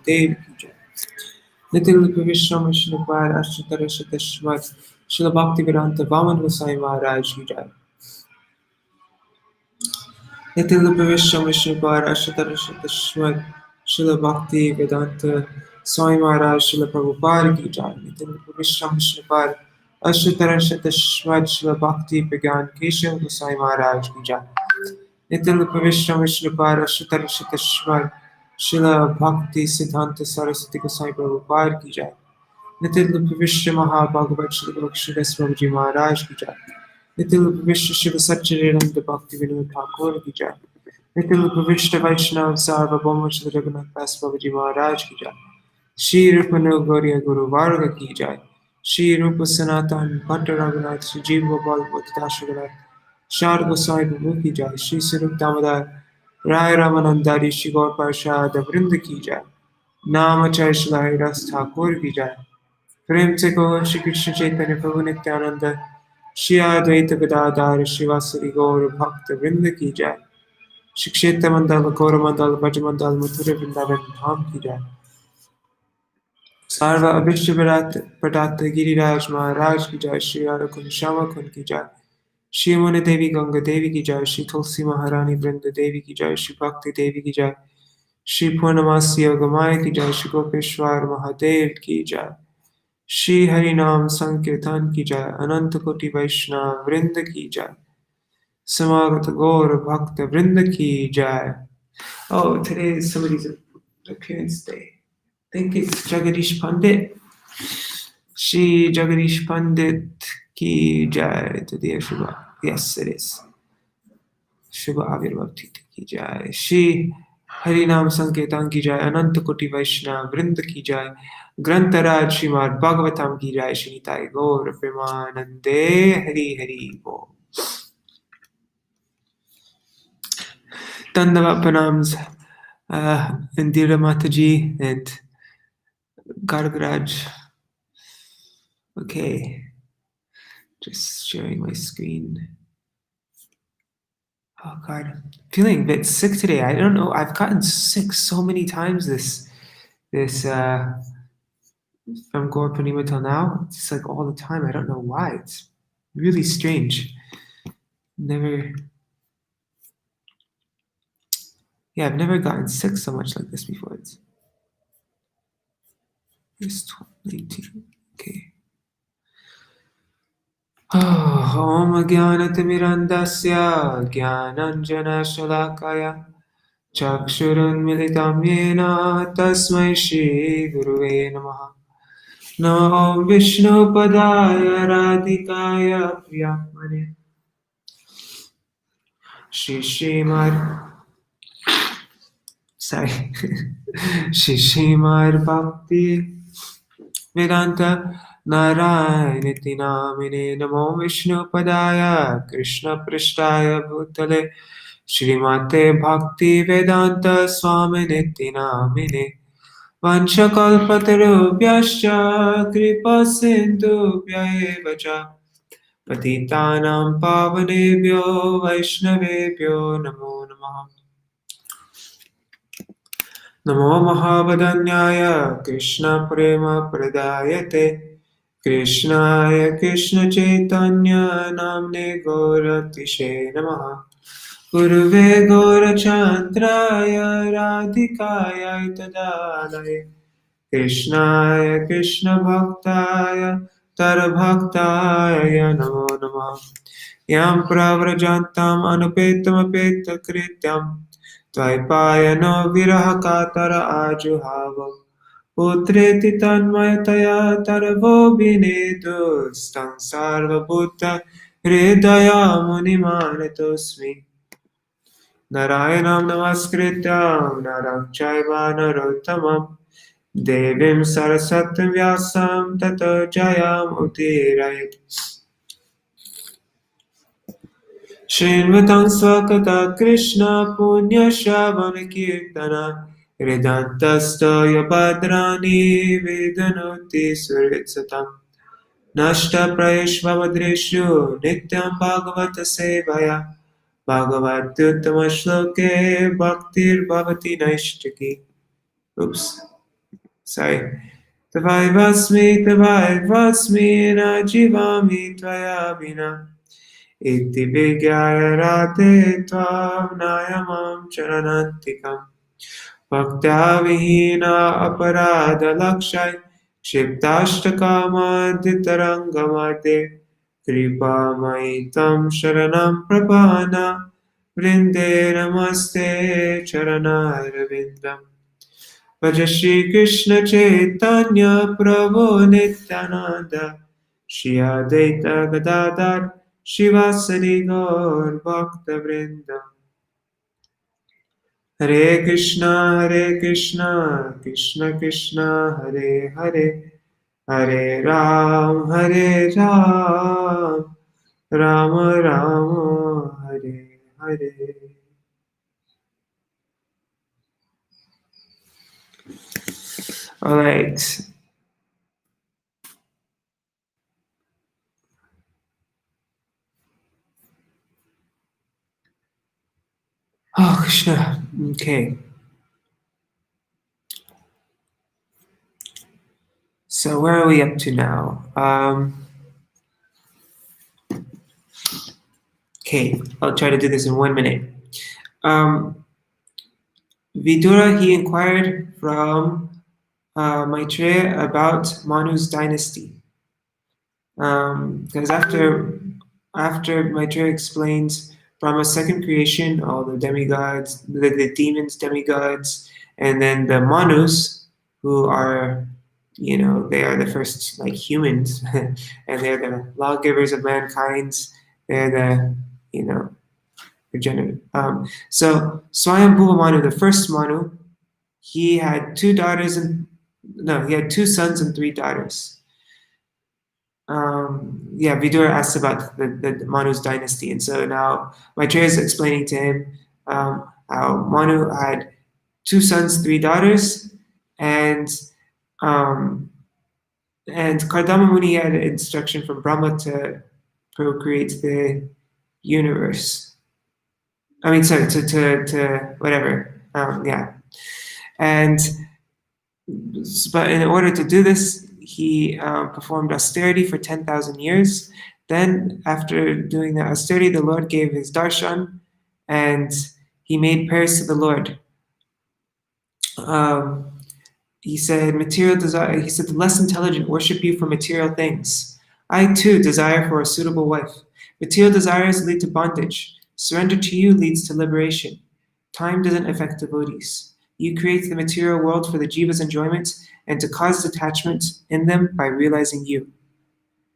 गुरुदेव की जय। नितिन विश्वम श्रीपाद अष्टतर शतश्वत शिल भक्ति वेदांत वामन गोसाई महाराज की जय। नितिन विश्वम श्रीपाद अष्टतर शतश्वत शिल भक्ति वेदांत स्वामी महाराज शिल प्रभुपाद की जय। नितिन विश्वम श्रीपाद अष्टतर शतश्वत शिल भक्ति विज्ञान केशव गोसाई महाराज की जय। नितिन विश्वम श्रीपाद अष्टतर शतश्वत शिल भक्ति सिद्धांत सरस्वती गोसाई प्रभुपाद की जय। नितिन विश्व महाभागवत श्री बख्शी जी महाराज की जय। नितिन विश्व शिव सच्चिदानंद भक्ति विनोद ठाकुर की जय। नितिन विश्व वैष्णव सार्वभौम श्री जगन्नाथ दास बाबू जी महाराज की जय। श्री रूप गौरी गुरु वर्ग की जय। श्री रूप सनातन भट्ट रघुनाथ श्री जीव गोपाल दास रघुनाथ शार गोसाई प्रभु की जय। श्री स्वरूप दामोदर राय रामानंदारी श्री गौर प्रसाद वृंद की जय। नाम चय श्री रस ठाकुर की जय। प्रेम से कहो श्री कृष्ण चैतन्य प्रभु नित्यानंद श्री अद्वैत गदाधर श्रीवासरी गौर भक्त वृंद की जय। श्री क्षेत्र मंडल गौर मंडल ब्रज मंडल मथुरा वृंदावन धाम की जय। सर्व अभिष्ट प्रदात गिरिराज महाराज की जय। श्री हरकुंड श्यामा कुंड की जय। श्री मुनि देवी गंगा देवी की जय। श्री तुलसी महारानी वृंद देवी की जय। श्री भक्ति देवी की जय। श्री पूर्णमासी योगमाया की जय। श्री गोपेश्वर महादेव की जय। श्री हरि नाम संकीर्तन की जय। अनंत कोटि वैष्णव वृंद की जय। समागत गौर भक्त वृंद की जय। Oh, today is somebody's appearance day. I think it's Jagadish Pandit. Shri Jagadish Pandit ki jai. Today is Shubha. Yes, it is. Shubha Avirbhav Titi ki jai. Shri Harinam Sankirtan ki jai. Ananta Koti Vaishnava Vrinda ki jai. Grantaraj Śrīmad-Bhāgavatam ki jai. Shri Nitai Gaur Premanande Hari Hari Bo. Dandava Pranams Indira Mataji and Gargaraj. Okay, just sharing my screen. Oh God, I'm feeling a bit sick today. I don't know. I've gotten sick so many times this from Gaur Purnima till now. It's just like all the time. I don't know why. It's really strange. I've never gotten sick so much like this before. It's 19. Okay. Om Jnanatimirandasya Jnananjana Shalakaya Chakshurunmilitam Yena Tasmai Shri Guruve Namaha. Namo Vishnu Padaya Radhikaya Priyamane Śrīmad Bhakti Vedanta Narayana Namine Namo Vishnu Padaya Krishna Prishtaya Bhutale Śrīmate Bhakti Vedanta Swamine Namine Vanchakalpatarubhyascha Kripa Sindhubhya eva cha Patitanam Pavanebhyo Vaishnavebhyo Namo Namaha. Namo Mahabhadanyaya Krishna Prema Pradayate Krishnaya Krishna Chaitanya Namne Gauratishe Namaha. Guruve Gaurachandraya Radhikaya Tadalaye Krishnaya Krishna Bhaktaya Tarabhaktaya Namo Namaha. Yam Pravrajantam Anupetam Apeta Krityam Tvaipayano Virahakatara Ajuhava Putreti Tanmayataya Taravo Binedu Stang Sarva Bhutta Hridaya Munimanatosmi Narayanam Namaskrityam Naram Chaiva Narottamam Devim Sarasatam Vyasam Tato Jayam Utirayat Shinvatang Swakata Krishna Punya Shavana Kirtana Hridantastaya Bhadrani Vedanuti Suritsatam Nashta Prayeshvavadreshu Nityam Bhagavata Sevaya Bhagavatyuttama Shloke Bhaktir Bhavati Naishtaki. Oops. Sorry. Tavaivasmi na jivami tvaya vina. Iti vigyaya rate tvav nayamam charanantikam. Bhakta vihina aparadha lakshay Kshiptashtakama Kripa maitam sharanam prapana Vrinde namaste charanarvindam Bhaja Shri Krishna Chaitanya Prabhu Nityananda Shri Advaita Gadadhar Shivasari Gaur Bhakta Vrindam Hare Krishna, Krishna Krishna, Hare Hare, Hare Ram, Rama Rama, Hare Hare. All right. Oh, Krishna. Okay. So where are we up to now? Okay, I'll try to do this in 1 minute. Vidura, he inquired from Maitreya about Manu's dynasty. Because after Maitreya explains Brahma's second creation, all the demigods, the demons, demigods, and then the Manus, who are, they are the first like humans, and they're the lawgivers of mankind. They're the, regenerative. So Swayambhuva Manu, the first Manu, he had two sons and three daughters. Vidura asked about the Manu's dynasty, and so now Maitreya is explaining to him how Manu had two sons, three daughters, and Kardama Muni had instruction from Brahma to procreate the universe. I mean, sorry, to whatever, but in order to do this, he performed austerity for 10,000 years. Then, after doing the austerity, the Lord gave his darshan, and he made prayers to the Lord. He said, the less intelligent worship you for material things. I too desire for a suitable wife. Material desires lead to bondage. Surrender to you leads to liberation. Time doesn't affect devotees. You create the material world for the jiva's enjoyment and to cause detachment in them by realizing you.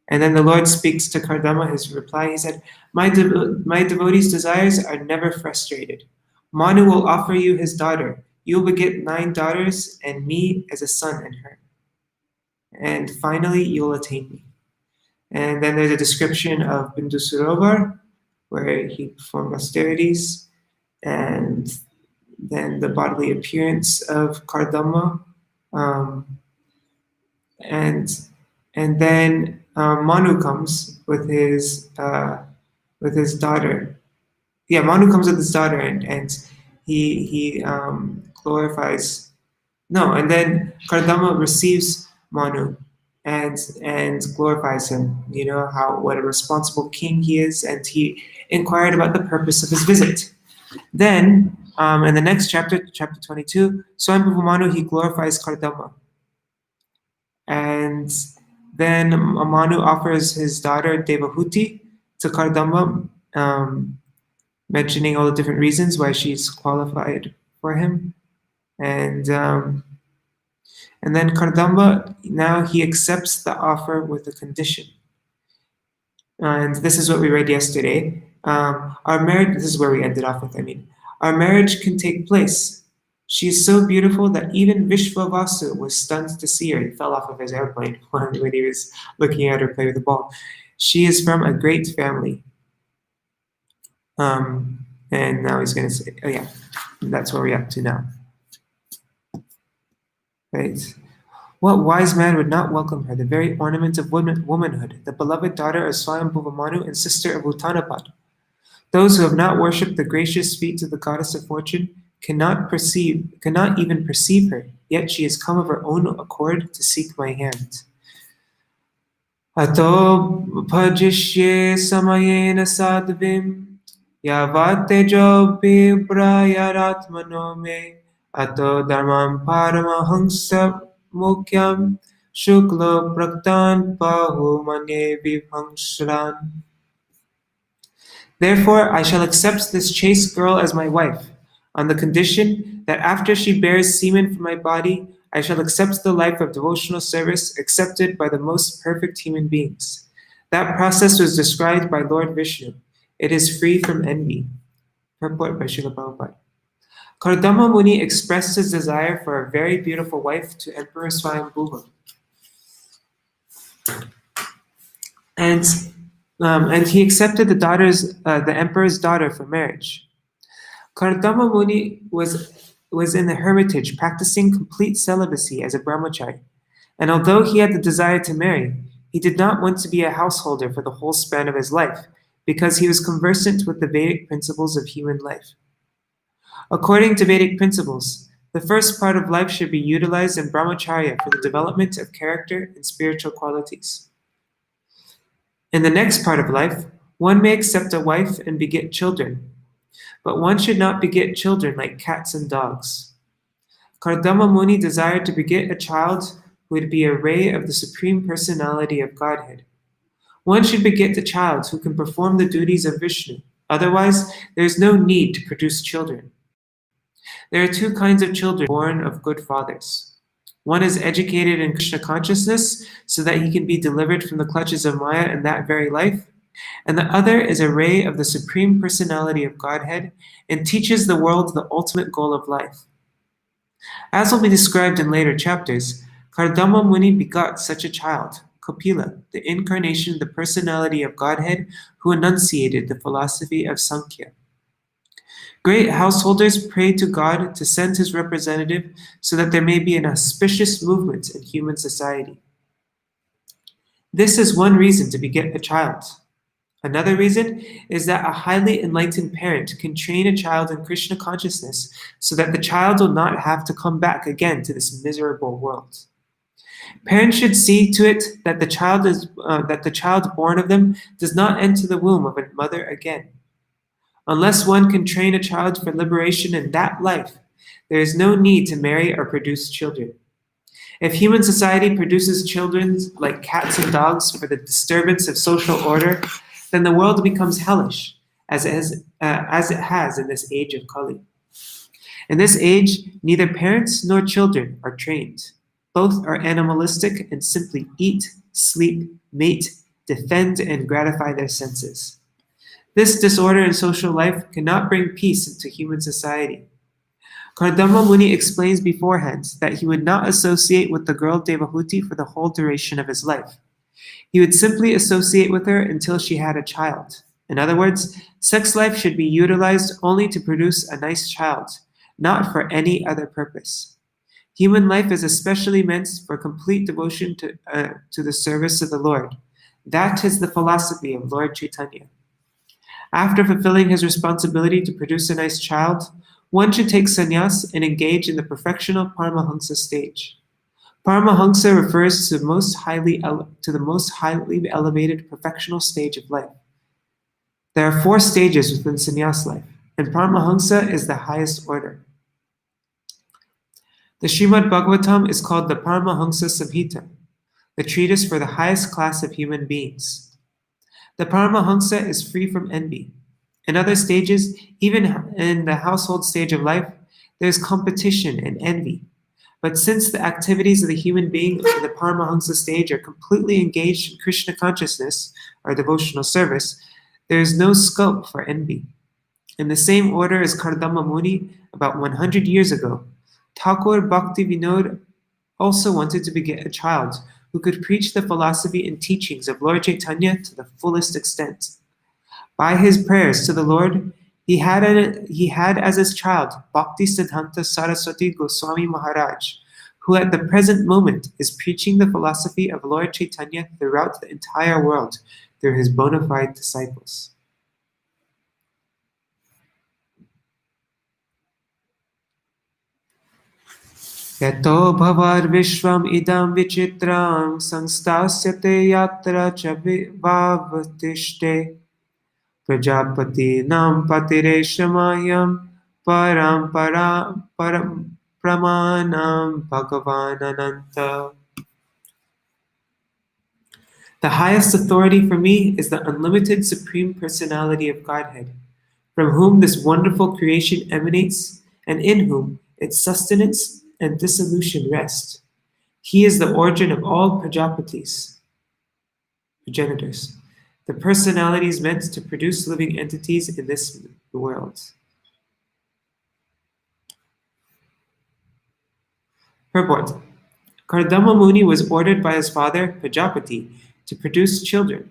And then the Lord speaks to Kardama, his reply, he said, my devotees' desires are never frustrated. Manu will offer you his daughter. You will beget 9 daughters and me as a son in her. And finally, you will attain me. And then there's a description of Bindu Sarovar, where he performed austerities, and then the bodily appearance of Kardama, and then Manu comes with his daughter. Yeah, Manu comes with his daughter, and he glorifies. No, and then Kardama receives Manu and glorifies him. You know what a responsible king he is, and he inquired about the purpose of his visit. Then, in the next chapter, chapter 22, Swayambhuva Manu, he glorifies Kardama. And then Manu offers his daughter Devahuti to Kardama, mentioning all the different reasons why she's qualified for him. And then Kardama, now he accepts the offer with a condition. And this is what we read yesterday. Our marriage, this is where we ended off with, our marriage can take place. She is so beautiful that even Vishvavasu was stunned to see her. He fell off of his airplane when he was looking at her play with the ball. She is from a great family. And now he's going to say, oh yeah, that's where we're up to now. Right. What wise man would not welcome her, the very ornament of womanhood, the beloved daughter of Swayambhuva Manu and sister of Uttanapad? Those who have not worshipped the gracious feet of the goddess of fortune cannot even perceive her, yet she has come of her own accord to seek my hand. Ato bhajishye samayena sadvim yavate jo bibrayaratmano me ato dharmam paramahangsa mukyam shukla praktan bahu manye vibhangsharan. Therefore, I shall accept this chaste girl as my wife, on the condition that after she bears semen from my body, I shall accept the life of devotional service accepted by the most perfect human beings. That process was described by Lord Vishnu. It is free from envy. Purport by Srila Prabhupada. Kardama Muni expressed his desire for a very beautiful wife to Emperor Swayambhuva. And he accepted the emperor's daughter for marriage. Kardama Muni was in the hermitage practicing complete celibacy as a brahmachari, and although he had the desire to marry, he did not want to be a householder for the whole span of his life, because he was conversant with the Vedic principles of human life. According to Vedic principles, the first part of life should be utilized in brahmacharya for the development of character and spiritual qualities. In the next part of life, one may accept a wife and beget children, but one should not beget children like cats and dogs. Kardama Muni desired to beget a child who would be a ray of the Supreme Personality of Godhead. One should beget a child who can perform the duties of Vishnu, otherwise there is no need to produce children. There are two kinds of children born of good fathers. One is educated in Krishna consciousness so that he can be delivered from the clutches of Maya in that very life, and the other is a ray of the Supreme Personality of Godhead and teaches the world the ultimate goal of life. As will be described in later chapters, Kardama Muni begot such a child, Kapila, the incarnation of the personality of Godhead who enunciated the philosophy of Sankhya. Great householders pray to God to send his representative so that there may be an auspicious movement in human society. This is one reason to beget a child. Another reason is that a highly enlightened parent can train a child in Krishna consciousness so that the child will not have to come back again to this miserable world. Parents should see to it that the child born of them does not enter the womb of a mother again. Unless one can train a child for liberation in that life, there is no need to marry or produce children. If human society produces children like cats and dogs for the disturbance of social order, then the world becomes hellish, as it has in this age of Kali. In this age, neither parents nor children are trained. Both are animalistic and simply eat, sleep, mate, defend, and gratify their senses. This disorder in social life cannot bring peace into human society. Kardama Muni explains beforehand that he would not associate with the girl Devahuti for the whole duration of his life. He would simply associate with her until she had a child. In other words, sex life should be utilized only to produce a nice child, not for any other purpose. Human life is especially meant for complete devotion to the service of the Lord. That is the philosophy of Lord Chaitanya. After fulfilling his responsibility to produce a nice child, one should take sannyas and engage in the perfectional Paramahansa stage. Paramahansa refers to the most highly elevated perfectional stage of life. There are 4 stages within sannyas life, and Paramahansa is the highest order. The Śrīmad-Bhāgavatam is called the Paramahansa Samhita, the treatise for the highest class of human beings. The Paramahansa is free from envy. In other stages, even in the household stage of life, there is competition and envy. But since the activities of the human being in the Paramahansa stage are completely engaged in Krishna consciousness or devotional service, there is no scope for envy. In the same order as Kardama Muni, about 100 years ago, Thakur Bhakti Vinod also wanted to beget a child who could preach the philosophy and teachings of Lord Chaitanya to the fullest extent. By his prayers to the Lord, he had as his child Bhakti Siddhanta Saraswati Goswami Maharaj, who at the present moment is preaching the philosophy of Lord Chaitanya throughout the entire world through his bona fide disciples. Yato bhavar vishvam idam vichitram samstasyate yatra cha vavatishte prajapati nam patireshamayam param pramanam bhagavan ananta. The highest authority for me is the unlimited Supreme Personality of Godhead, from whom this wonderful creation emanates, and in whom its sustenance and dissolution rest. He is the origin of all Prajapatis, progenitors, the personalities meant to produce living entities in this world. Purport. Kardama Muni was ordered by his father, Prajapati, to produce children.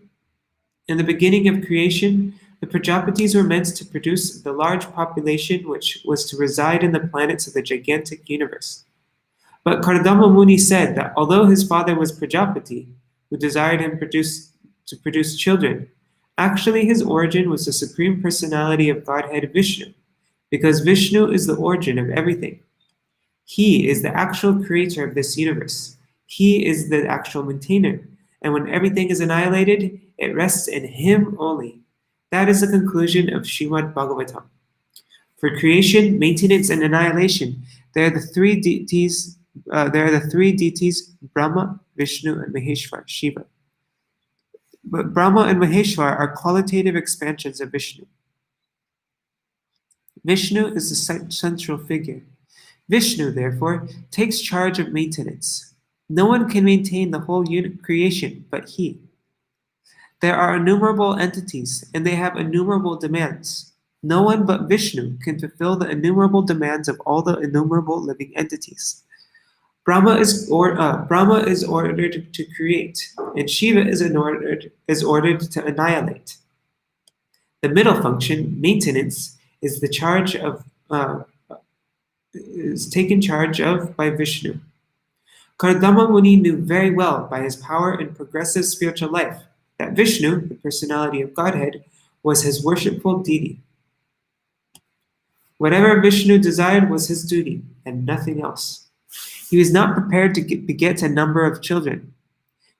In the beginning of creation, the Prajapatis were meant to produce the large population which was to reside in the planets of the gigantic universe. But Kardama Muni said that although his father was Prajapati, who desired him to produce children, actually his origin was the Supreme Personality of Godhead Vishnu, because Vishnu is the origin of everything. He is the actual creator of this universe. He is the actual maintainer. And when everything is annihilated, it rests in him only. That is the conclusion of Śrīmad-Bhāgavatam. For creation, maintenance, and annihilation, there are the three deities. Brahma, Vishnu, and Maheshwar, Shiva. But Brahma and Maheshwar are qualitative expansions of Vishnu. Vishnu is the central figure. Vishnu, therefore, takes charge of maintenance. No one can maintain the whole creation but he. There are innumerable entities, and they have innumerable demands. No one but Vishnu can fulfill the innumerable demands of all the innumerable living entities. Brahma is ordered to create, and Shiva is ordered to annihilate. The middle function, maintenance, is taken charge of by Vishnu. Kardama Muni knew very well by his power and progressive spiritual life that Vishnu, the personality of Godhead, was his worshipful deity. Whatever Vishnu desired was his duty, and nothing else. He was not prepared to beget a number of children.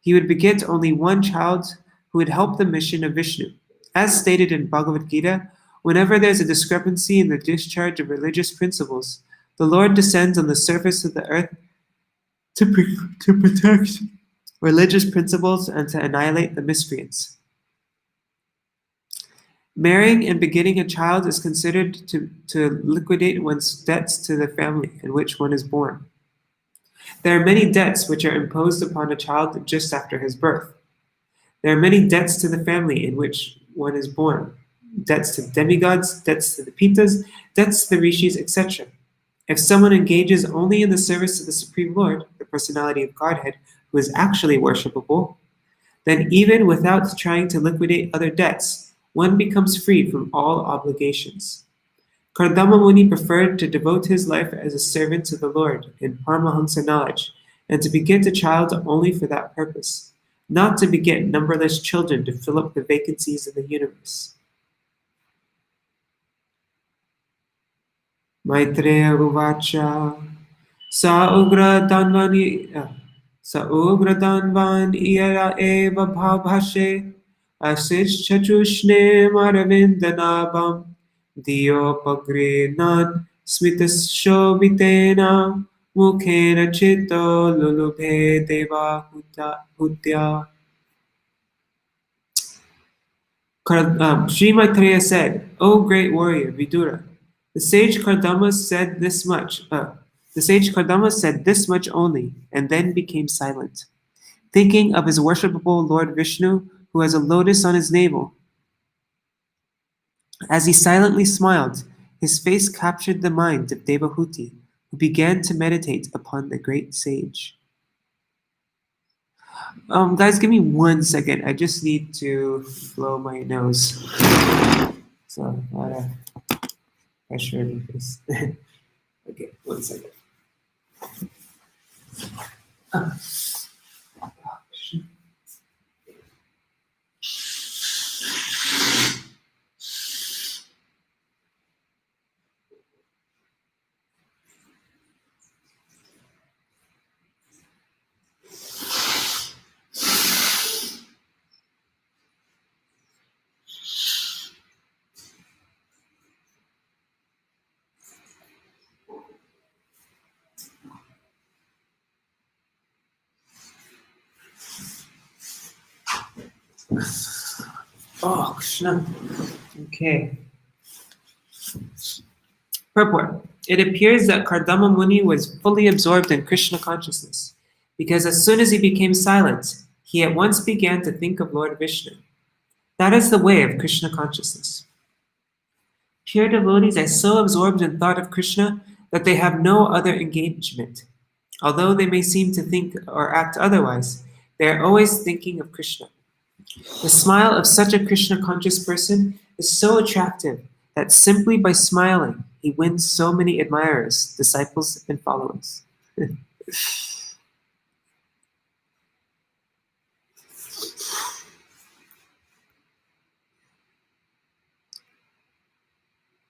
He would beget only one child who would help the mission of Vishnu. As stated in Bhagavad Gita, whenever there is a discrepancy in the discharge of religious principles, the Lord descends on the surface of the earth to protect religious principles and to annihilate the miscreants. Marrying and begetting a child is considered to liquidate one's debts to the family in which one is born. There are many debts which are imposed upon a child just after his birth. There are many debts to the family in which one is born. Debts to demigods, debts to the Pitas, debts to the Rishis, etc. If someone engages only in the service of the Supreme Lord, the personality of Godhead, who is actually worshipable, then even without trying to liquidate other debts, one becomes free from all obligations. Kardama Muni preferred to devote his life as a servant to the Lord in Paramahansa knowledge, and to beget a child only for that purpose, not to beget numberless children to fill up the vacancies in the universe. Maitreya Uvacha Sa Ugra Danvan Iyara Eva Bhavashe Asish Chachushne Maravindanabam Dio Pagrinan Smitas Shobitena Mukhena Chito Lulubhe Devahutya. Sri Maitreya said, O great warrior Vidura, the sage Kardama said this much. The sage Kardama said this much only, and then became silent, thinking of his worshipable Lord Vishnu, who has a lotus on his navel. As he silently smiled, his face captured the mind of Devahuti, who began to meditate upon the great sage. Guys, give me 1 second. I just need to blow my nose. So, a lot of pressure in this. Okay, 1 second. Oh, Krishna. Okay. Purport. It appears that Kardama Muni was fully absorbed in Krishna consciousness, because as soon as he became silent, he at once began to think of Lord Vishnu. That is the way of Krishna consciousness. Pure devotees are so absorbed in thought of Krishna that they have no other engagement. Although they may seem to think or act otherwise, they are always thinking of Krishna. The smile of such a Krishna conscious person is so attractive that simply by smiling, he wins so many admirers, disciples, and followers.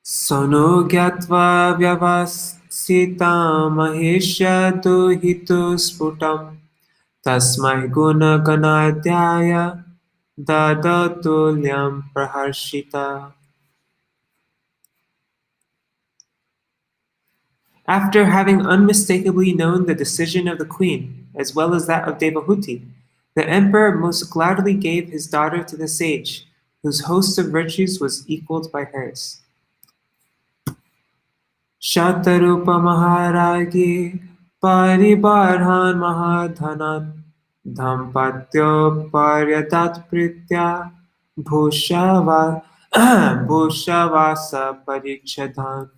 Sono gyatva vyavasita mahesha duhitu sputam tasmai guna ganadhyaya dadatulyam praharshita. After having unmistakably known the decision of the queen, as well as that of Devahuti, the emperor most gladly gave his daughter to the sage, whose host of virtues was equaled by hers. Shatarupa Maharagi Paribarhan Mahadhanan Dhampatyo Paryadat Pritya Bhushavasa Parichadhan.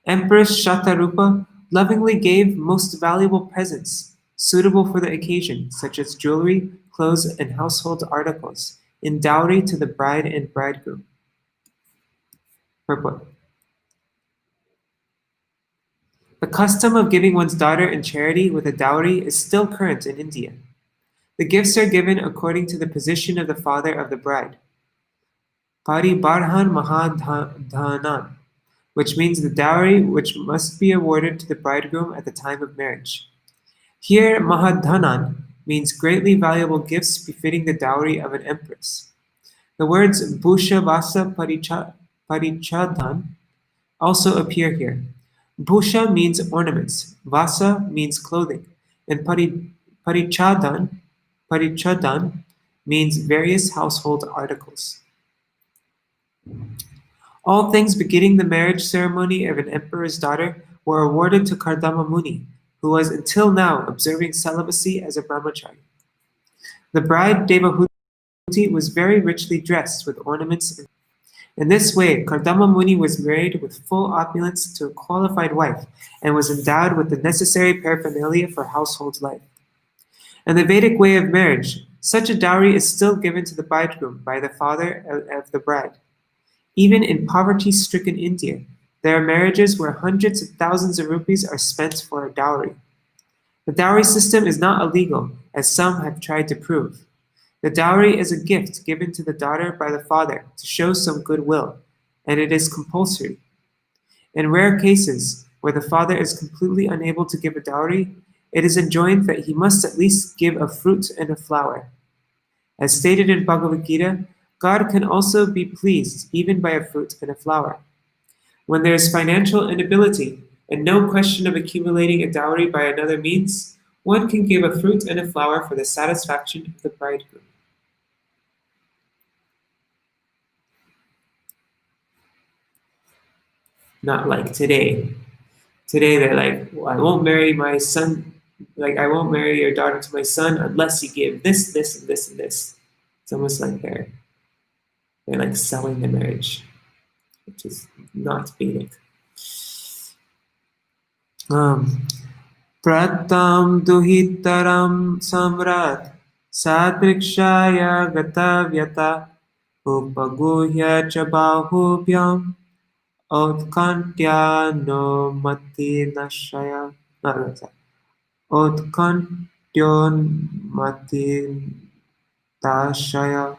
Empress Shatarupa lovingly gave most valuable presents suitable for the occasion, such as jewelry, clothes, and household articles, in dowry to the bride and bridegroom. Purport. The custom of giving one's daughter in charity with a dowry is still current in India. The gifts are given according to the position of the father of the bride. Paribarhan Mahadhanan, which means the dowry which must be awarded to the bridegroom at the time of marriage. Here, Mahadhanan means greatly valuable gifts befitting the dowry of an empress. The words Bhusha Vasa Parichadhan also appear here. Bhusha means ornaments, Vasa means clothing, and Parichadhan means various household articles. All things beginning the marriage ceremony of an emperor's daughter were awarded to Kardama Muni, who was until now observing celibacy as a brahmachari. The bride Devahuti was very richly dressed with ornaments. In this way, Kardama Muni was married with full opulence to a qualified wife and was endowed with the necessary paraphernalia for household life. In the Vedic way of marriage, such a dowry is still given to the bridegroom by the father of the bride. Even in poverty-stricken India, there are marriages where hundreds of thousands of rupees are spent for a dowry. The dowry system is not illegal, as some have tried to prove. The dowry is a gift given to the daughter by the father to show some goodwill, and it is compulsory. In rare cases, where the father is completely unable to give a dowry, it is enjoined that he must at least give a fruit and a flower. As stated in Bhagavad Gita, God can also be pleased even by a fruit and a flower. When there is financial inability and no question of accumulating a dowry by another means, one can give a fruit and a flower for the satisfaction of the bridegroom. Not like today. Today they're like, well, I won't marry my son, like I won't marry your daughter to my son unless you give this, this, and this, and this. It's almost like they're like selling the marriage, which is not Vedic. Pratam duhitaram samrat sadrikshaya gatavyata upaguhya cha bahubhyam utkantya no mati nashaya. Utkantyon mati tashaya.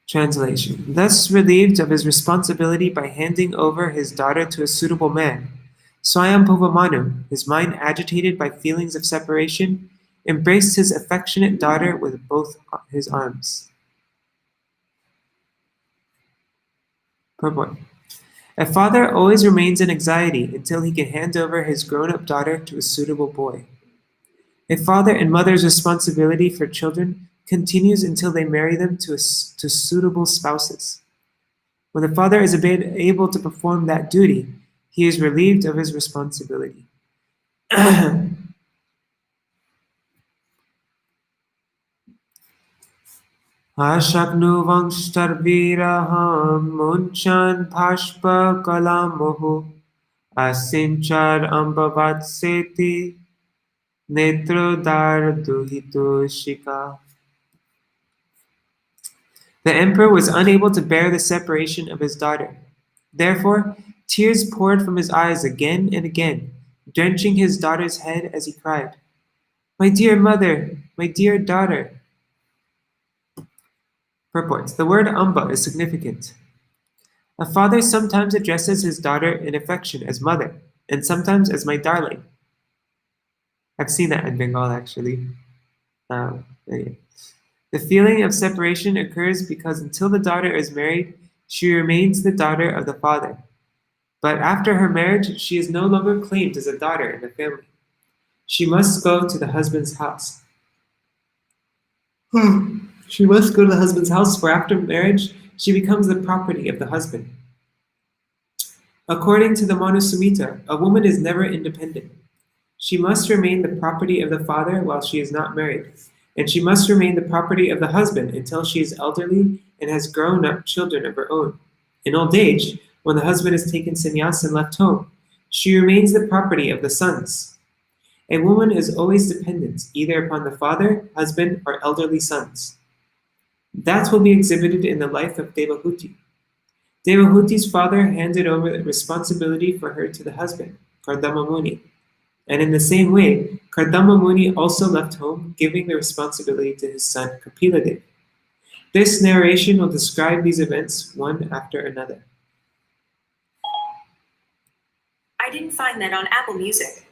Translation. Thus relieved of his responsibility by handing over his daughter to a suitable man, Swayambhuva Manu, his mind agitated by feelings of separation, embraced his affectionate daughter with both his arms. Purport. A father always remains in anxiety until he can hand over his grown-up daughter to a suitable boy. A father and mother's responsibility for children continues until they marry them to suitable spouses. When the father is able to perform that duty, he is relieved of his responsibility. Ashaknuvangstarviraham munchan bhashpa kalamohu asinchar ambavatseti netrodar duhito shika. The emperor was unable to bear the separation of his daughter. Therefore, tears poured from his eyes again and again, drenching his daughter's head as he cried, "My dear mother, my dear daughter." Purport. The word amba is significant. A father sometimes addresses his daughter in affection as mother, and sometimes as my darling. I've seen that in Bengal actually. Anyway. The feeling of separation occurs because until the daughter is married, she remains the daughter of the father. But after her marriage, she is no longer claimed as a daughter in the family. She must go to the husband's house. She must go to the husband's house, for after marriage, she becomes the property of the husband. According to the Manu Samhita, a woman is never independent. She must remain the property of the father while she is not married, and she must remain the property of the husband until she is elderly and has grown up children of her own. In old age, when the husband has taken sannyas and left home, she remains the property of the sons. A woman is always dependent, either upon the father, husband, or elderly sons. That will be exhibited in the life of Devahuti. Devahuti's father handed over the responsibility for her to the husband, Kardama Muni. And in the same way, Kardama Muni also left home, giving the responsibility to his son Kapiladev. This narration will describe these events one after another. I didn't find that on Apple Music.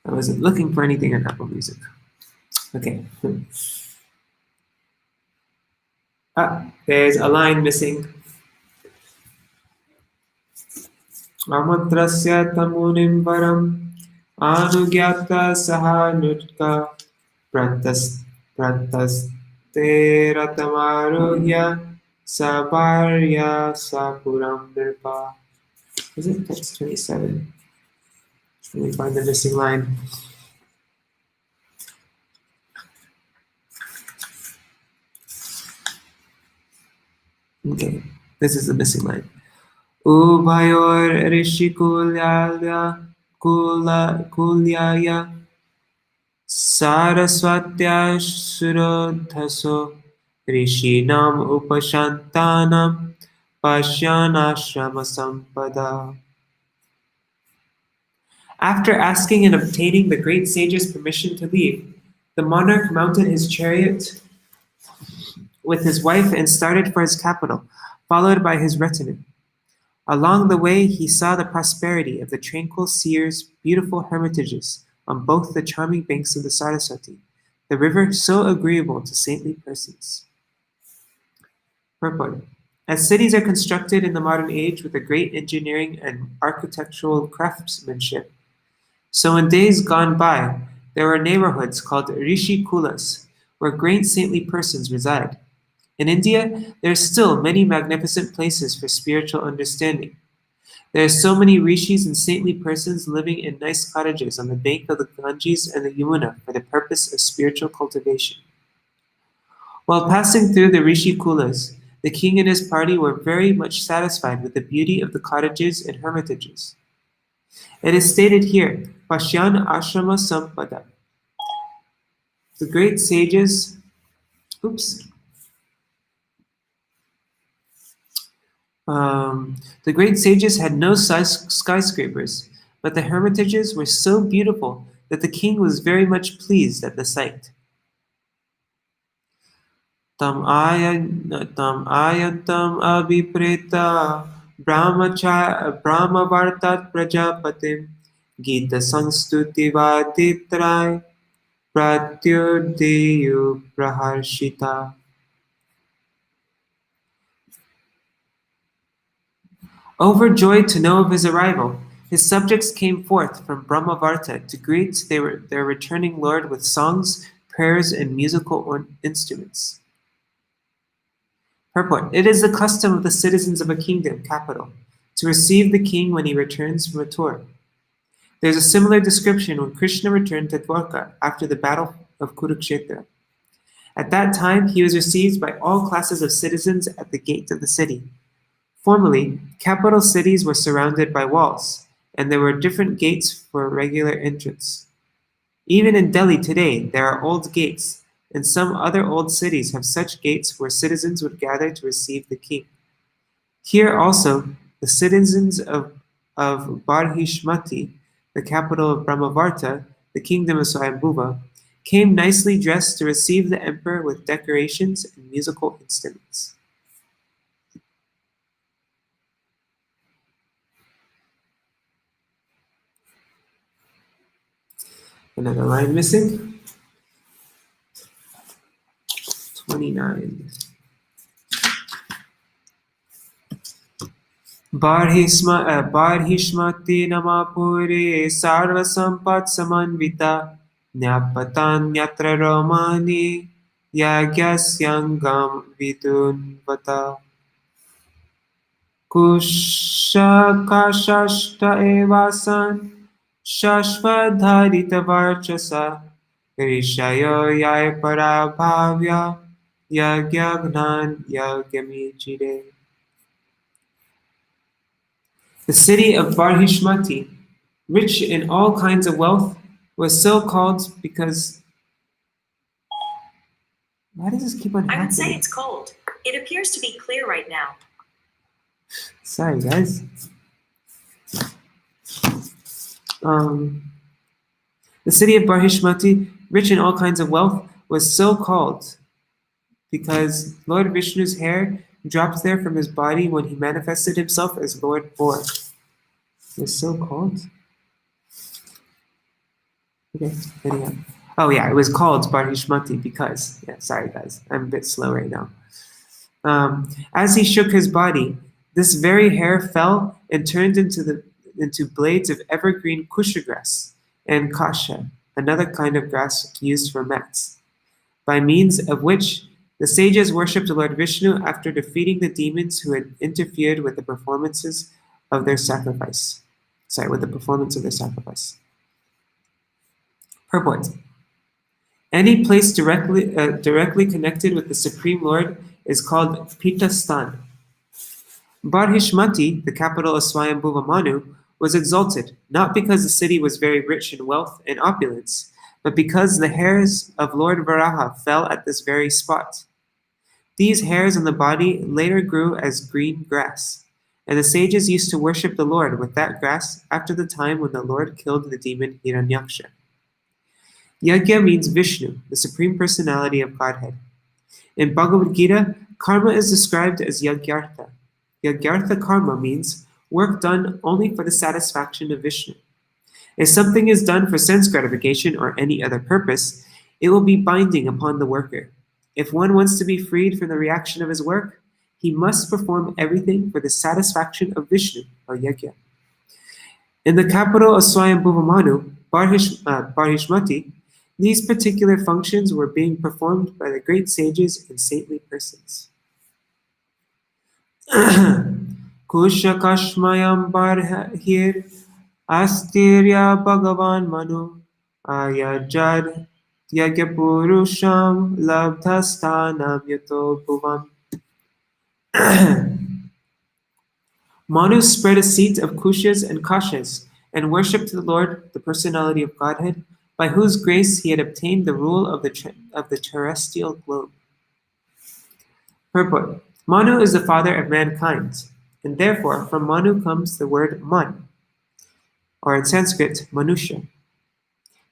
I wasn't looking for anything on Apple Music. Okay. There's a line missing. Amantrasya tamunim varam anugyata sahanutka pratasteratamaaruhya sabarya sapuram nirpa. Is it text 27? Let me find the missing line. Okay, this is the missing line. Ubhayor kulyaya saraswatya surodhaso rishinam upashantanam pashyanashrama sampada. After asking and obtaining the great sage's permission to leave, the monarch mounted his chariot with his wife and started for his capital, followed by his retinue. Along the way, he saw the prosperity of the tranquil seers' beautiful hermitages on both the charming banks of the Saraswati, the river so agreeable to saintly persons. Purport. As cities are constructed in the modern age with a great engineering and architectural craftsmanship, so in days gone by, there were neighborhoods called Rishi Kulas, where great saintly persons reside. In India, there are still many magnificent places for spiritual understanding. There are so many rishis and saintly persons living in nice cottages on the bank of the Ganges and the Yamuna for the purpose of spiritual cultivation. While passing through the Rishi Kulas, the king and his party were very much satisfied with the beauty of the cottages and hermitages. It is stated here, Pashyan Ashrama Sampada. The great sages, the great sages had no skyscrapers, but the hermitages were so beautiful that the king was very much pleased at the sight. Tam ayantam abhipreta brahmavartat prajapatim gita sanstuti vaditrai pratyudeyu praharshita. Overjoyed to know of his arrival, his subjects came forth from Brahmavarta to greet their returning lord with songs, prayers, and musical instruments. Purport: It is the custom of the citizens of a kingdom capital to receive the king when he returns from a tour. There is a similar description when Krishna returned to Dwarka after the battle of Kurukshetra. At that time, he was received by all classes of citizens at the gate of the city. Formerly, capital cities were surrounded by walls, and there were different gates for regular entrance. Even in Delhi today, there are old gates, and some other old cities have such gates where citizens would gather to receive the king. Here also, the citizens of Barhishmati, the capital of Brahmavarta, the kingdom of Swayambhuva, came nicely dressed to receive the emperor with decorations and musical instruments. Another line missing. 29. Barhishmati namapure sarva sampat samanvita nyapatanyatra romani yagyasyangam vidunvata kushakashashta evasan shashvadharita varchasa rishayo yaya parabhavya yagyagnan yagyamichide. The city of Barhishmati, rich in all kinds of wealth, was so called because... Why does this keep on happening? I would say it's cold. It appears to be clear right now. Sorry, guys. The city of Barhishmati, rich in all kinds of wealth, was so called because Lord Vishnu's hair dropped there from his body when he manifested himself as Lord Boar. It was so called? Okay, anyhow. Oh yeah, it was called Barhishmati because, yeah, sorry guys, I'm a bit slow right now. As he shook his body, this very hair fell and turned into blades of evergreen kusha grass and kasha, another kind of grass used for mats, by means of which the sages worshipped Lord Vishnu after defeating the demons who had interfered with the performance of their sacrifice. Purport: Any place directly connected with the Supreme Lord is called Pitastan. Barhishmati, the capital of Swayambhuva Manu, was exalted, not because the city was very rich in wealth and opulence, but because the hairs of Lord Varaha fell at this very spot. These hairs on the body later grew as green grass, and the sages used to worship the Lord with that grass after the time when the Lord killed the demon Hiranyaksha. Yagya means Vishnu, the Supreme Personality of Godhead. In Bhagavad Gita, karma is described as Yagyartha. Yagyartha karma means work done only for the satisfaction of Vishnu. If something is done for sense gratification or any other purpose, it will be binding upon the worker. If one wants to be freed from the reaction of his work, he must perform everything for the satisfaction of Vishnu, or Yagya. In the capital of Swayambhuva Manu, Barhishmati, these particular functions were being performed by the great sages and saintly persons. Kushakashmayam barhir astirya bhagavan manu ayajad yagyapurusham labdhastanam yato bhuvam. Manu spread a seat of kushas and kashas and worshipped the Lord, the personality of Godhead, by whose grace he had obtained the rule of the terrestrial globe. Purport: Manu is the father of mankind, and therefore from Manu comes the word Man, or in Sanskrit, Manusha.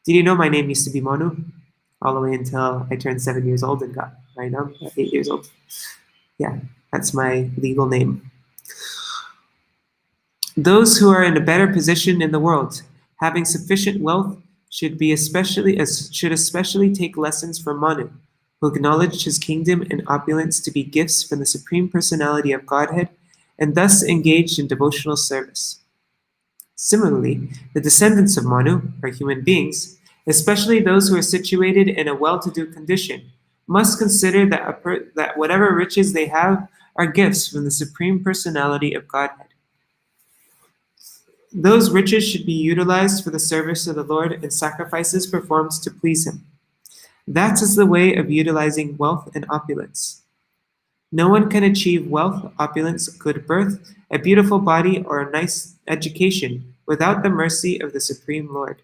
Did you know my name used to be Manu? All the way until I turned 7 years old and got, right now, 8 years old. Yeah, that's my legal name. Those who are in a better position in the world, having sufficient wealth, should especially take lessons from Manu, who acknowledged his kingdom and opulence to be gifts from the Supreme Personality of Godhead, and thus engaged in devotional service. Similarly, the descendants of Manu, or human beings, especially those who are situated in a well-to-do condition, must consider that whatever riches they have are gifts from the Supreme Personality of Godhead. Those riches should be utilized for the service of the Lord and sacrifices performed to please Him. That is the way of utilizing wealth and opulence. No one can achieve wealth, opulence, good birth, a beautiful body, or a nice education without the mercy of the Supreme Lord.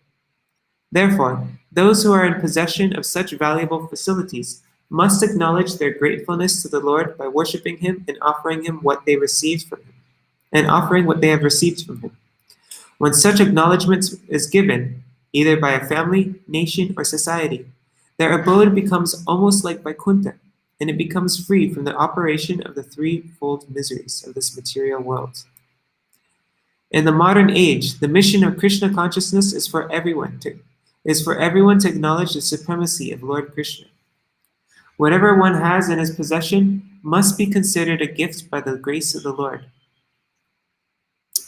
Therefore, those who are in possession of such valuable facilities must acknowledge their gratefulness to the Lord by worshiping Him and offering Him what they received from Him, and offering what they have received from Him. When such acknowledgment is given, either by a family, nation, or society, their abode becomes almost like Vaikuntha, and it becomes free from the operation of the threefold miseries of this material world. In the modern age, the mission of Krishna consciousness is for everyone to acknowledge the supremacy of Lord Krishna. Whatever one has in his possession must be considered a gift by the grace of the Lord.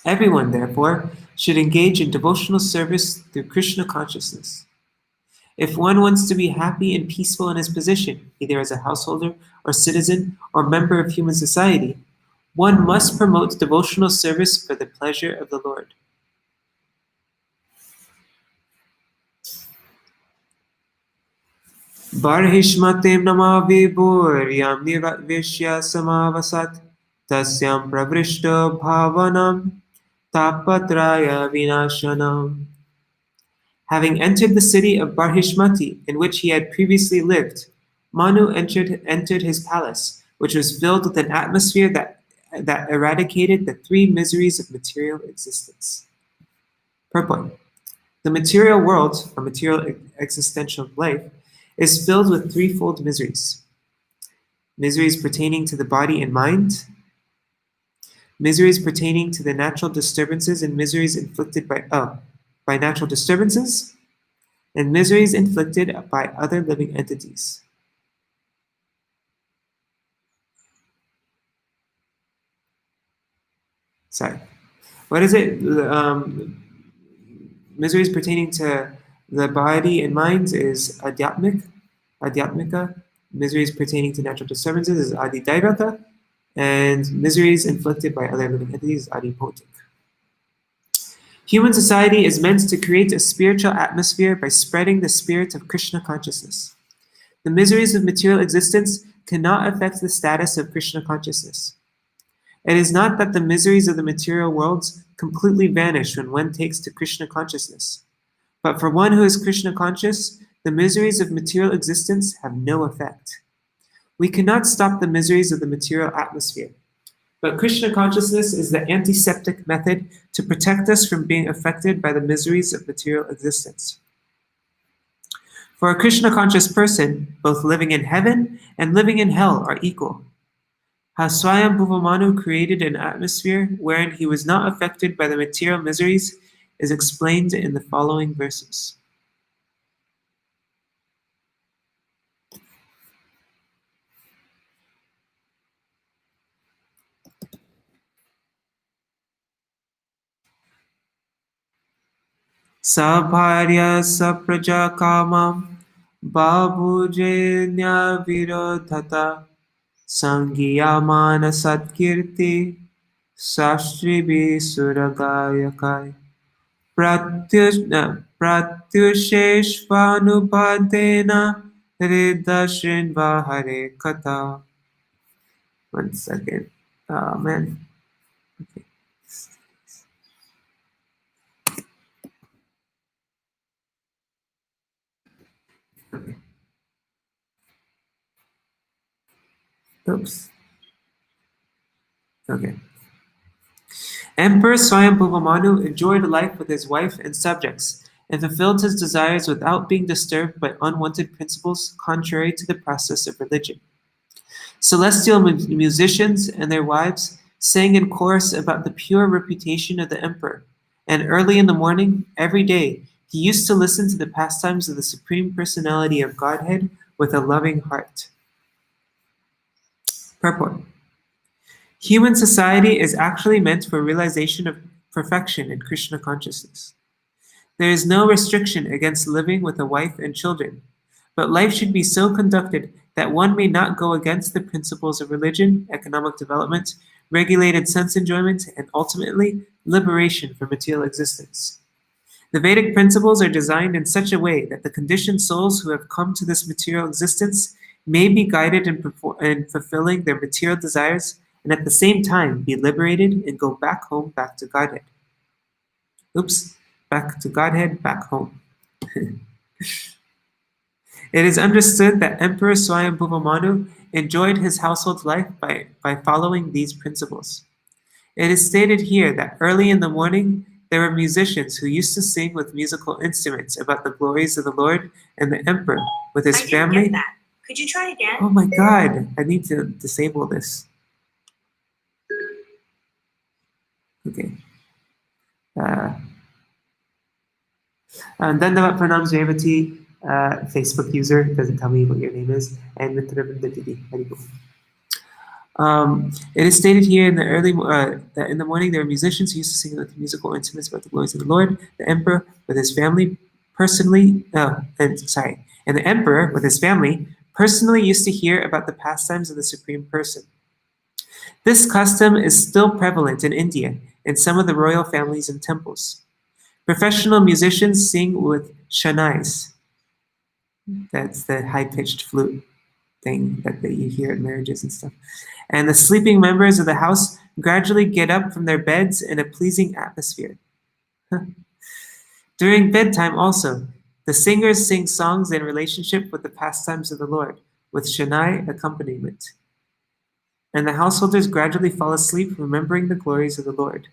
Everyone, therefore, should engage in devotional service through Krishna consciousness. If one wants to be happy and peaceful in his position, either as a householder or citizen or member of human society, one must promote devotional service for the pleasure of the Lord. Barhishmatem nama vibhur yam nivishya samavasat tasyam pravrishta bhavanam tapatraya vinashanam. Having entered the city of Barhishmati, in which he had previously lived, Manu entered his palace, which was filled with an atmosphere that eradicated the three miseries of material existence. Purport. The material world, or material existential life, is filled with threefold miseries. Miseries pertaining to the body and mind, miseries pertaining to the natural disturbances and miseries inflicted by natural disturbances, and miseries inflicted by other living entities. Sorry. What is it? Miseries pertaining to the body and mind is adhyatmika. Miseries pertaining to natural disturbances is adidaivaka. And miseries inflicted by other living entities is adibhotik. Human society is meant to create a spiritual atmosphere by spreading the spirit of Krishna consciousness. The miseries of material existence cannot affect the status of Krishna consciousness. It is not that the miseries of the material worlds completely vanish when one takes to Krishna consciousness. But for one who is Krishna conscious, the miseries of material existence have no effect. We cannot stop the miseries of the material atmosphere. But Krishna consciousness is the antiseptic method to protect us from being affected by the miseries of material existence. For a Krishna conscious person, both living in heaven and living in hell are equal. How Swayambhuva Manu created an atmosphere wherein he was not affected by the material miseries is explained in the following verses. Sabharya sapraja kamam babujenya virodhata Sangiyamana Satkirti Sastribi Suragayakai Pratyusheshvanubhadena Hridashinva Hare Kata. 1 second. Oh man. Okay. Okay. Oops. Okay. Emperor Swayambhuva Manu enjoyed life with his wife and subjects and fulfilled his desires without being disturbed by unwanted principles contrary to the process of religion. Celestial musicians and their wives sang in chorus about the pure reputation of the emperor, and early in the morning, every day, he used to listen to the pastimes of the Supreme Personality of Godhead with a loving heart. Purport. Human society is actually meant for realization of perfection in Krishna consciousness. There is no restriction against living with a wife and children, but life should be so conducted that one may not go against the principles of religion, economic development, regulated sense enjoyment, and ultimately liberation from material existence. The Vedic principles are designed in such a way that the conditioned souls who have come to this material existence may be guided in fulfilling their material desires and at the same time be liberated and go back home, back to Godhead. Oops, back to Godhead, back home. It is understood that Emperor Śrīmad-Bhāgavatam enjoyed his household life by following these principles. It is stated here that early in the morning, there were musicians who used to sing with musical instruments about the glories of the Lord, and the emperor, with his family. I didn't get that. Could you try again? Oh my God, I need to disable this. Okay. Dandavat Pranam Devahuti, Facebook user, doesn't tell me what your name is, and Mitra Didi. It is stated here in the that in the morning there were musicians who used to sing with musical instruments about the glories of the Lord. The emperor with his family personally used to hear about the pastimes of the Supreme Person. This custom is still prevalent in India in some of the royal families and temples. Professional musicians sing with shanais. That's the high-pitched flute thing that you hear at marriages and stuff. And the sleeping members of the house gradually get up from their beds in a pleasing atmosphere. During bedtime also, the singers sing songs in relationship with the pastimes of the Lord, with Shanai accompaniment. And the householders gradually fall asleep, remembering the glories of the Lord.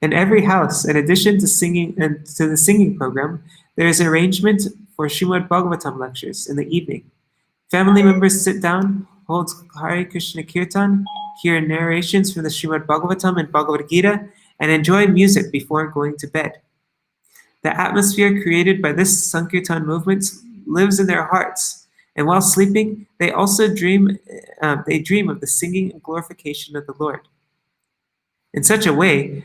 In every house, in addition to singing and to the singing program, there is arrangement for Śrīmad-Bhāgavatam lectures in the evening. Family members sit down, hold Hare Krishna Kirtan, hear narrations from the Śrīmad-Bhāgavatam and Bhagavad Gita, and enjoy music before going to bed. The atmosphere created by this Sankirtan movement lives in their hearts, and while sleeping, they also dream of the singing and glorification of the Lord. In such a way,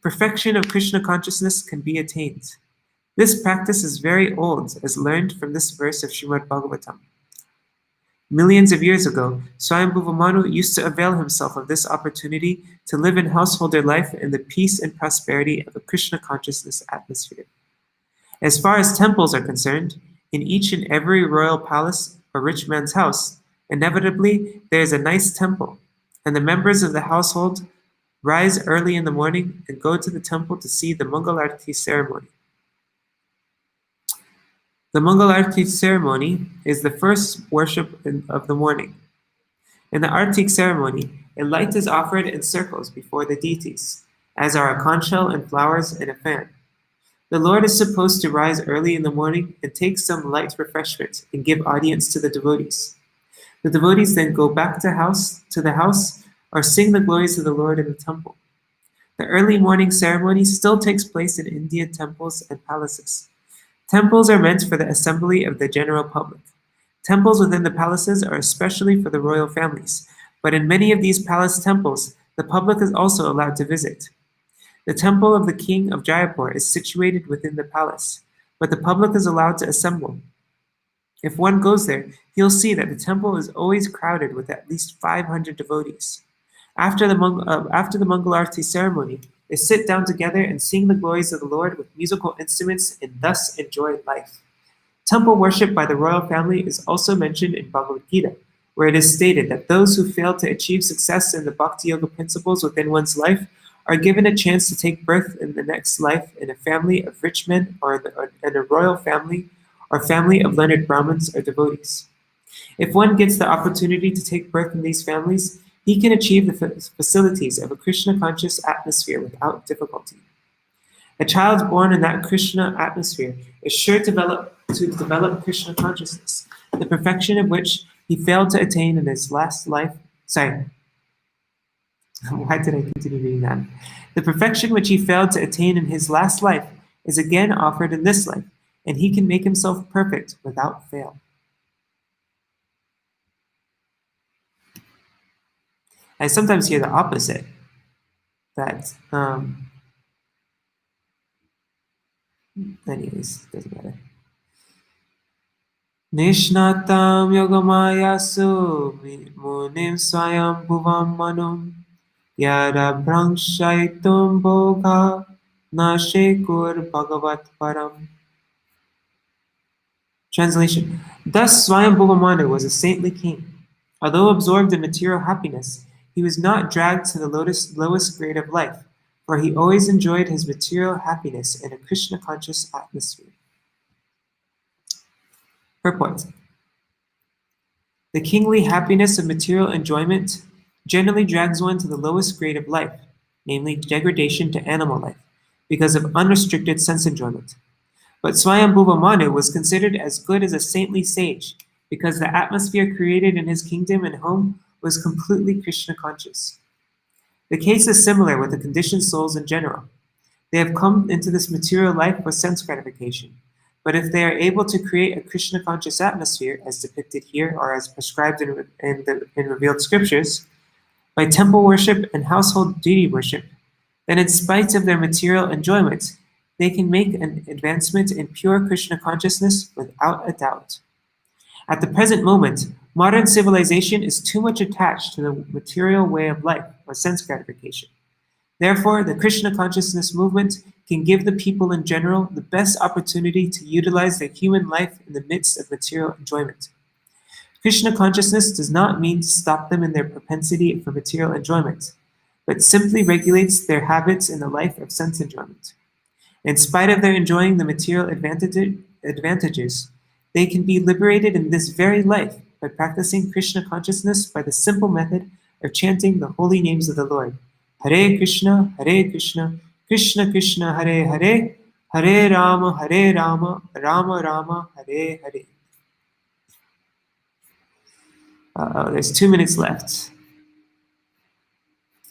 perfection of Krishna consciousness can be attained. This practice is very old, as learned from this verse of Śrīmad-Bhāgavatam. Millions of years ago, Śrīmad-Bhāgavatam used to avail himself of this opportunity to live in householder life in the peace and prosperity of a Krishna consciousness atmosphere. As far as temples are concerned, in each and every royal palace or rich man's house, inevitably there is a nice temple, and the members of the household rise early in the morning and go to the temple to see the Mangal Arati ceremony. The Mangal Arati ceremony is the first worship of the morning. In the Artik ceremony, a light is offered in circles before the deities, as are a conch shell and flowers and a fan. The Lord is supposed to rise early in the morning and take some light refreshment and give audience to the devotees. The devotees then go back to the house or sing the glories of the Lord in the temple. The early morning ceremony still takes place in Indian temples and palaces. Temples are meant for the assembly of the general public. Temples within the palaces are especially for the royal families, but in many of these palace temples, the public is also allowed to visit. The temple of the king of Jaipur is situated within the palace, but the public is allowed to assemble. If one goes there, he'll see that the temple is always crowded with at least 500 devotees. After the Mangal Arati ceremony, they sit down together and sing the glories of the Lord with musical instruments and thus enjoy life. Temple worship by the royal family is also mentioned in Bhagavad Gita, where it is stated that those who fail to achieve success in the Bhakti Yoga principles within one's life are given a chance to take birth in the next life in a family of rich men or in a royal family or family of learned Brahmins or devotees. If one gets the opportunity to take birth in these families, he can achieve the facilities of a Krishna-conscious atmosphere without difficulty. A child born in that Krishna atmosphere is sure to develop Krishna consciousness, the perfection of which he failed to attain in his last life. Sorry, why did I continue reading that? The perfection which he failed to attain in his last life is again offered in this life, and he can make himself perfect without fail. I sometimes hear the opposite, that, anyways, doesn't matter. Nishnatam yogamayasu munim swayam bhuvam manum yara brangshaitum bhoga nashekur bhagavat param. Translation. Thus Swayambhuva Manu was a saintly king. Although absorbed in material happiness, he was not dragged to the lowest grade of life, for he always enjoyed his material happiness in a Krishna-conscious atmosphere. Purport. The kingly happiness of material enjoyment generally drags one to the lowest grade of life, namely degradation to animal life, because of unrestricted sense enjoyment. But Swayambhuva Manu was considered as good as a saintly sage, because the atmosphere created in his kingdom and home was completely Krishna-conscious. The case is similar with the conditioned souls in general. They have come into this material life for sense gratification, but if they are able to create a Krishna-conscious atmosphere, as depicted here or as prescribed in revealed scriptures, by temple worship and household deity worship, then in spite of their material enjoyment, they can make an advancement in pure Krishna consciousness without a doubt. At the present moment, modern civilization is too much attached to the material way of life or sense gratification. Therefore, the Krishna consciousness movement can give the people in general the best opportunity to utilize their human life in the midst of material enjoyment. Krishna consciousness does not mean to stop them in their propensity for material enjoyment, but simply regulates their habits in the life of sense enjoyment. In spite of their enjoying the material advantages, they can be liberated in this very life by practicing Krishna consciousness by the simple method of chanting the holy names of the Lord. Hare Krishna, Krishna Krishna, Hare Hare, Hare Rama, Rama Rama, Hare Hare. There's 2 minutes left.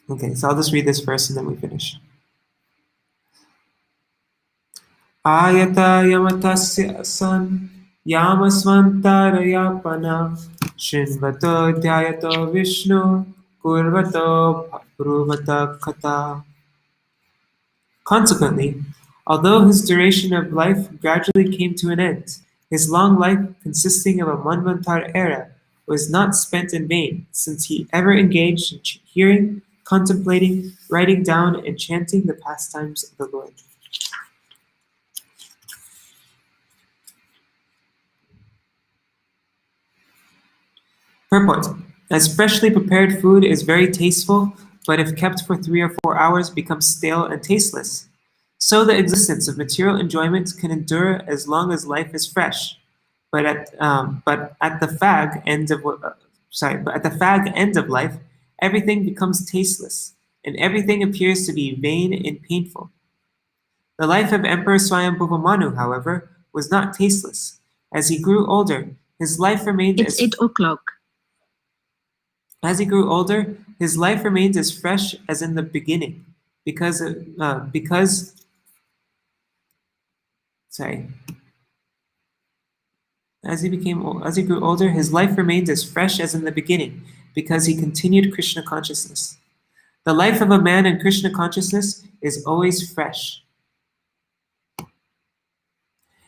Okay, so I'll just read this first and then we finish. Ayata yamatasya san yamasvantarayapana shinvato dhyayato vishnu kurvato bruvata kata. Consequently, although his duration of life gradually came to an end, his long life, consisting of a manvantar era, was not spent in vain, since he ever engaged in hearing, contemplating, writing down, and chanting the pastimes of the Lord. Purport. As freshly prepared food is very tasteful, but if kept for 3 or 4 hours becomes stale and tasteless, so the existence of material enjoyment can endure as long as life is fresh. But at the fag end of life, everything becomes tasteless, and everything appears to be vain and painful. The life of Emperor Swayambhuva Manu, however, was not tasteless. As he grew older, his life remained It's 8 o'clock. As he grew older, his life remained as fresh as in the beginning, because As he grew older, his life remained as fresh as in the beginning, because he continued Krishna consciousness. The life of a man in Krishna consciousness is always fresh.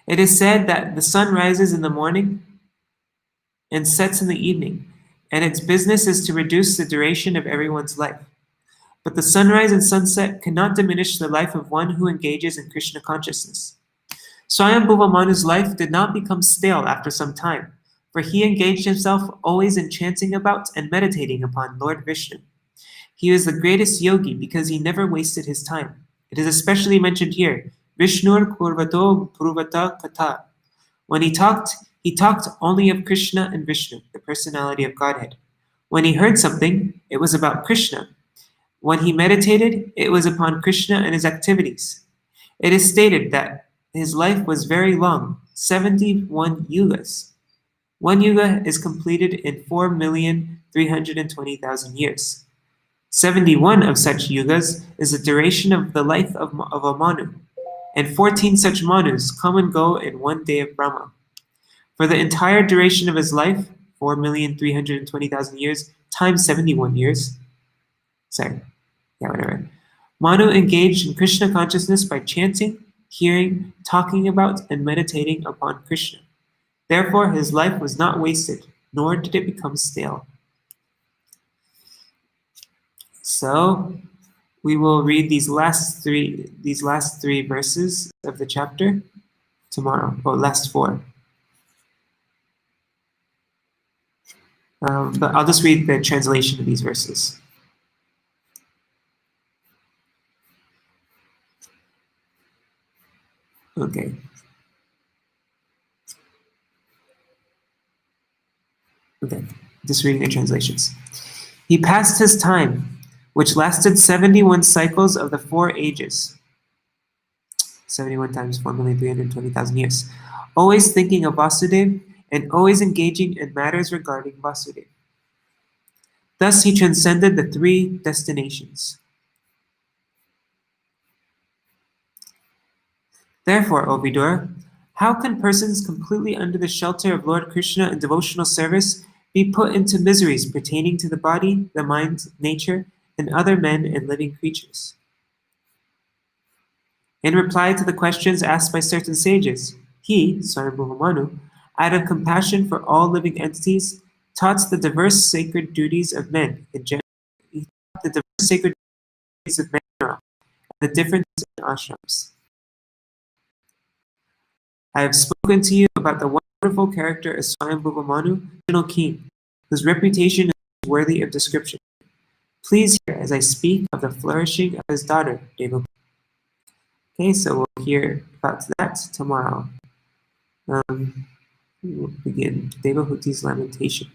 It is said that the sun rises in the morning and sets in the evening, and its business is to reduce the duration of everyone's life. But the sunrise and sunset cannot diminish the life of one who engages in Krishna consciousness. Swayambhuva Manu's life did not become stale after some time, for he engaged himself always in chanting about and meditating upon Lord Vishnu. He was the greatest yogi because he never wasted his time. It is especially mentioned here, Vishnur kurvato pruvata kata. When he talked only of Krishna and Vishnu, the personality of Godhead. When he heard something, it was about Krishna. When he meditated, it was upon Krishna and his activities. It is stated that his life was very long, 71 yugas. One yuga is completed in 4,320,000 years. 71 of such yugas is the duration of the life of a Manu, and 14 such Manus come and go in one day of Brahma. For the entire duration of his life, 4,320,000 years times 71 years, Sorry. Yeah, whatever. Manu engaged in Krishna consciousness by chanting, hearing, talking about, and meditating upon Krishna. Therefore, his life was not wasted, nor did it become stale. So, we will read these last three verses of the chapter tomorrow, or last four. But I'll just read the translation of these verses. Okay. Okay, just reading the translations. He passed his time, which lasted 71 cycles of the 4 ages. 71 times 4,320,000 years. Always thinking of Vasudeva and always engaging in matters regarding Vasudeva. Thus he transcended the 3 destinations. Therefore, O Vidura, how can persons completely under the shelter of Lord Krishna in devotional service be put into miseries pertaining to the body, the mind, nature, and other men and living creatures? In reply to the questions asked by certain sages, he, Swayambhuva Manu, out of compassion for all living entities, taught the diverse sacred duties of men in general. He taught the diverse sacred duties of men in general, and the differences in ashrams. I have spoken to you about the wonderful character of Swayambhuva Manu, original king, whose reputation is worthy of description. Please hear as I speak of the flourishing of his daughter, Devahuti. Okay, so we'll hear about that tomorrow. We'll begin Devahuti's lamentation.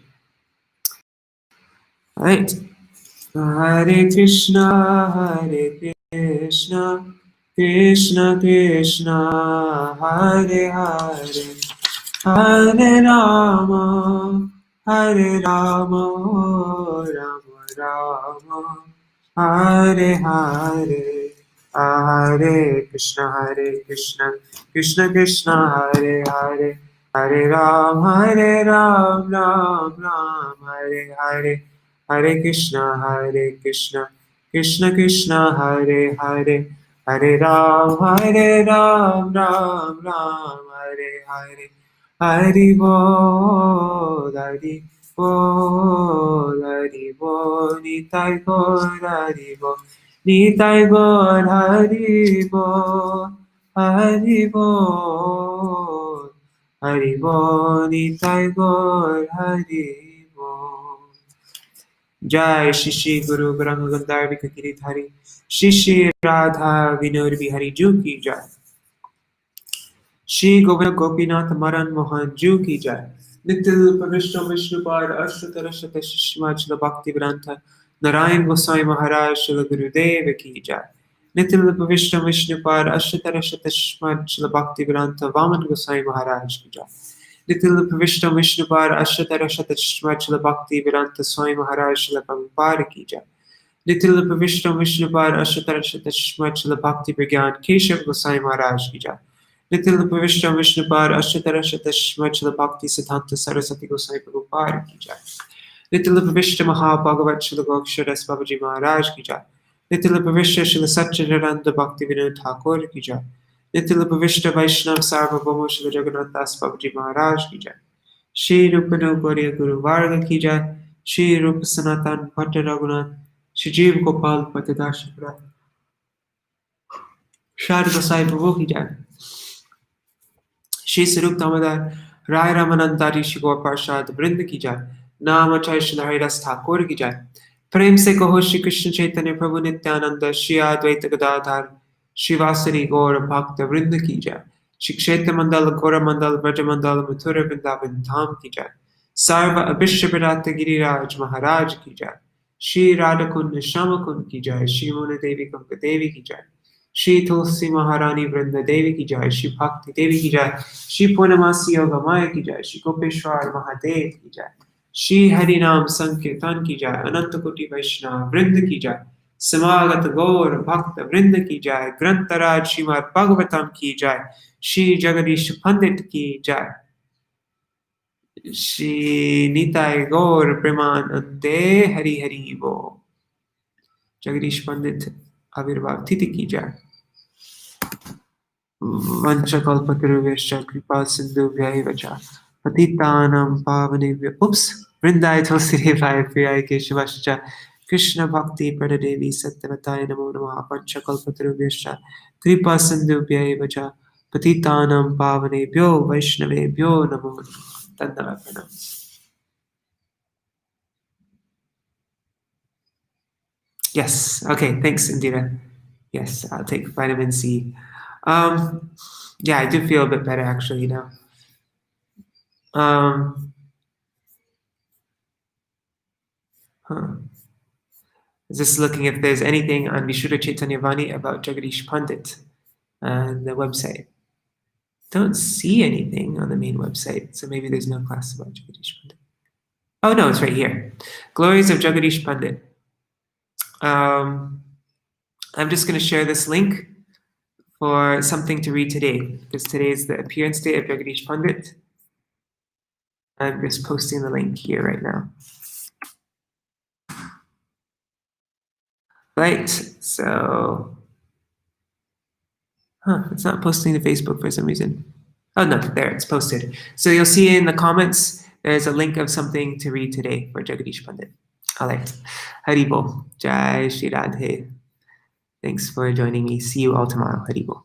All right. Hare Krishna, Krishna Krishna, Hare Hare, Hare Rama, Rama Rama, Hare Hare. Hare Krishna, Krishna Krishna, Hare Hare, Hare Ram, Ram Ram, Hare Hare, Hare Krishna, Krishna Krishna, Hare Hare, Hare Ram, Ram Ram, Hare Hare, Hari Bol, Hari Bol, Hari Bol, Nitai Bol, Hari Bol. Nitai Bol, Hari Bol, Hari Bol, Hari Bol, Nitai Bol, Hari Bol. Jai Shishi Guru Brahma Gandhar Vikakiri Dhari, Shishi Radha Vinod Bihari Ju Ki Jai. Shri Govinda Gopinath Maran Mohan Ju Ki Jai. Nitil Pavishra Vishnupad Ashratara Shata Shishmachla Bhakti Vranta Narayan Goswami Maharaj Shila Gurudev Ki Jai. Nitil Pavishra Vishnupad Ashratara Shata Shishmachla Bhakti Vranta Vaman Goswami Maharaj Ki Jai. Nitil Pavishra Vishnupad Ashratara Shata Shishmachla Bhakti Vranta Swami Maharaj Shila Prabhupada Ki Jai. Nitil Pavishra Vishnupad Ashratara Shata Shishmachla Bhakti Vigyan Keshav Goswami Maharaj Ki Jai. Nitil Pavishra Vishnupad Ashratara Shata Shishmachla Bhakti Siddhanta Saraswati Goswami Prabhupada Ki Jai. Nitil Pavishra Mahabhagavat Shila Goksharas Babaji Maharaj Ki Jai. Nitil Pavishra Shila Satchidananda Bhakti Vinod Thakur Ki Jai. Nitil Pavishra Vaishnav Sarvabhauma Shila Jagannath Das Babaji Maharaj Ki Jai. Shri Rupanu Gauriya Guru Varga Ki Jai. Shri Rupa Sanatan Bhatta Raghunath. Shri Jeev Gopal Patadashapura. Shri Gosai Prabhu Ki Jai. Shri Sarup Damodar Rai Ramanandari Shri Gaur Parshad Vrind Ki Jai. Naam Acharya Shri Haridas Thakur Ki Jai. प्रेम से कहो श्री कृष्ण चैतन्य प्रभु नित्यानंद श्री अद्वैत गदाधर श्रीवासरी गौर भक्त वृंद की जय. श्री क्षेत्र मंडल गौर मंडल ब्रज मंडल मथुर वृंदावन धाम की जय. सर्व अभिष्ट विराट गिरिराज महाराज की जय. श्री राधा कुंड श्याम कुंड की जय. श्री मुनि देवी कंक देवी की जय. श्री तुलसी महारानी वृंद देवी की जय. श्री भक्ति देवी की जय. श्री पूर्णमासी योग माया की जय. श्री गोपेश्वर महादेव की जय. श्री हरि नाम संकीर्तन की जय. अनंत कोटि वैष्णव वृंद की जय. समागत गौर भक्त वृंद की जय. ग्रंथराज श्रीमद् भागवतम की जय. श्री जगदीश पंडित की जय. श्री निताय गौर प्रेमानंदे हरि हरि बोल. Jagadish Pandit Avirbhav Titi ki jai. Vanchakalpataruvescha kripa sindhu vyaivacha patitanam pavanebhyo. Oops. Vrindai Tulsidevaya Priyai Keshavascha Krishna Bhakti Pradadevi Satyavataya Namo Namaha Vanchakalpataruvescha kripa sindhu vyaivacha patitanam pavanebhyo Vaishnavebhyo Namo Namaha. Dandava pranam. Yes. Okay. Thanks, Indira. Yes, I'll take vitamin C. Yeah, I do feel a bit better actually now. Just looking if there's anything on Vishuddha Chaitanya Vani about Jagadish Pandit and the website. Don't see anything on the main website, so maybe there's no class about Jagadish Pandit. Oh no, it's right here. Glories of Jagadish Pandit. I'm just going to share this link for something to read today, because today is the appearance day of Jagadish Pandit. I'm just posting the link here right now. Right, so... it's not posting to Facebook for some reason. Oh no, there, it's posted. So you'll see in the comments, there's a link of something to read today for Jagadish Pandit. All right, Haribol, Jai Shri Radhe. Thanks for joining me. See you all tomorrow, Haribol.